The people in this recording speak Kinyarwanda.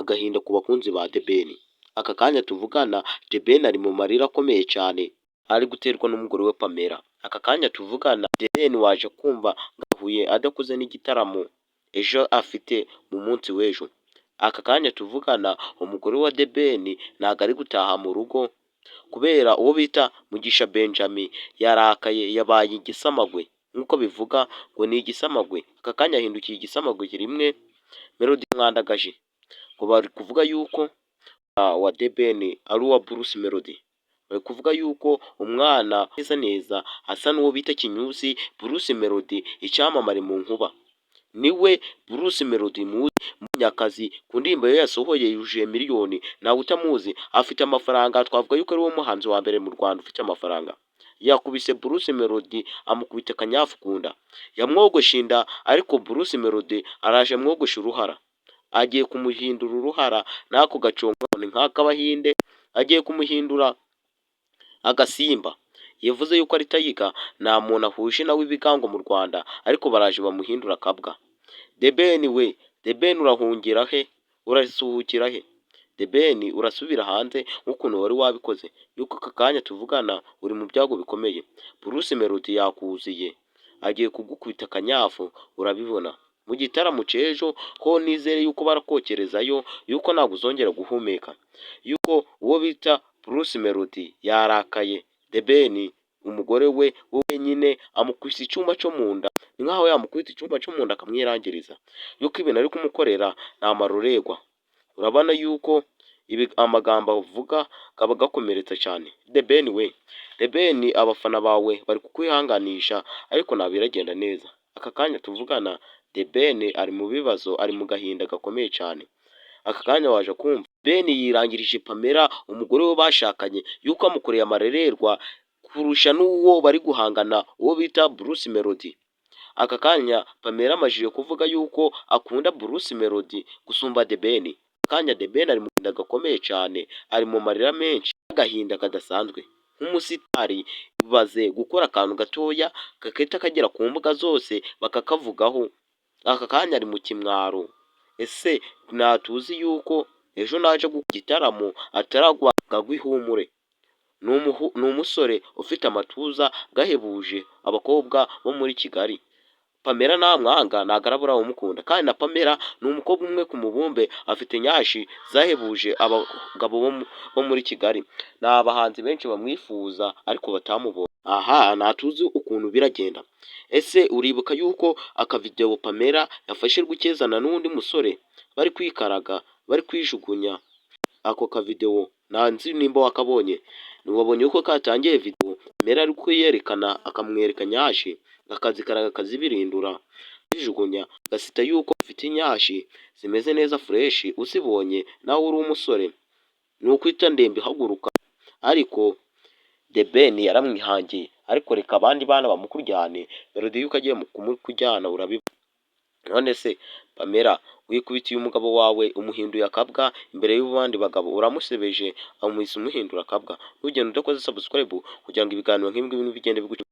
agahinda ku bakunzi ba The Ben. Aka kanya tuvugana The Ben ari mu marira akomeye cyane ari guterwa n'umugore we Pamela. Aka kanya tuvugana The Ben waje kumva ngahuye adakoze n'igitaramo ejo afite mu munsi w'ejo. Aka kanya tuvugana umugore wa The Ben ntago ari gutaha mu rugo kubera uwo bita Mugisha Benjamin yarakaye yabaye igisamagwe nk'uko bivuga ngo ni igisamagwe. Aka kanya ahindukiye igisamagwe rimwe Melody Mwandagaje ngo bari kuvuga yuko wa The Ben ari uwa Bruce Melody. Bari kuvuga yuko umwana neza neza asa n'uwo bita Kinyuzi Bruce Melody icyamamare mu nkuba. Niwe Bruce Melody Munyakazi ku ndirimbo ye yasohoye yujuje miliyoni. Nawe utamuzi afite amafaranga, twavuga yuko ari wo muhanzi wa mbere mu Rwanda ufite amafaranga. Yakubise Bruce Melody amukubita akanyafu kunda, yamwogoshe inda, ariko Bruce Melody araje amwogosha uruhara, agiye kumuhindura uruhara n'ako gacongo nk'ak'Abahinde, agiye kumuhindura agasimba. Yavuze yuko ari Tayiga, nta muntu ahuje nawe ibigango mu Rwanda, ariko baraje bamuhindura akabwa. The Ben we, The Ben urahungira he? Urasuhukira he? The Ben urasubira hanze nk'ukuntu wari wabikoze, yuko aka kanya tuvugana uri mu byago bikomeye. Bruce Melody yakuziye, agiye kugukubita akanyafu, urabibona. Mu gitaramo cy'ejo ko nizere yuko barakokerezayo yuko ntabwo uzongera guhumeka, yuko uwo bita Bruce Melody yarakaye. The Ben umugore we wenyine amukubise icyuma cyo mu nda, ni nkaho yamukubita icyuma cyo mu nda akamwirangiriza, yuko ibintu ari kumukorera ni amarorerwa. Urabona yuko amagambo avuga kaba gakomeretsa cyane. The Ben we, The Ben abafana bawe bari kukwihanganisha ariko ntabiragenda neza. Aka kanya tuvugana The Ben ari mu bibazo, ari mu gahinda gakomeye cyane. Aka kanya waje kumva Ben yirangirije Pamela umugore we bashakanye yuko amukoreye amarererwa kurusha n'uwo bari guhangana uwo bita Bruce Melody. Aka kanya Pamela amajije kuvuga yuko akunda Bruce Melody gusumba The Ben. Kanya The Ben ari mu gahinda gakomeye cyane, ari mu marira menshi, agahinda kadasanzwe. Nk'umusitari baze gukora akantu gatoya gaketa kagera ku mbuga zose bakakavugaho. Aka kanya ari mu kimwaro. Ese natuzi yuko ejo naje gitaramo ataragwa ihumure. Ni umusore ufite amatuza gahebuje abakobwa bo muri Kigali. Pamela namwanga ntago arabura umukunda, kandi na Pamela ni umukobwa umwe ku mubumbe, afite nyashi zahebuje abagabo bo muri Kigali. Ni abahanzi benshi bamwifuza ariko batamubonye. Aha natuzi ukuntu biragenda. Ese uribuka yuko akavideo Pamela yafashe gukezana n'undi musore bari kwikaraga, bari kwijugunya? Ako kavideo nanzi nimba wakabonye. Ntiwabonye uko katangiye video Pamela ari kwiyerekana, akamwereka nyashi akazikaraga akazibirindura bijugunya, gasita yuko afite inyashi zimeze neza fresh. Uzibonye nawe uri umusore ni ukwita ndembe haguruka. Ariko The Ben yaramwihangiye, ariko reka abandi bana bamukuryane. Melody yuko agiye kumukujyana urabibona. None se Pamela wikubitiye umugabo wawe umuhinduye akabwa imbere y'abandi bagabo, uramusebeje umuhise umuhindura akabwa. Ntugende udakoze subscribe kugira ngo ibiganiro nk'ibi bigende biguca.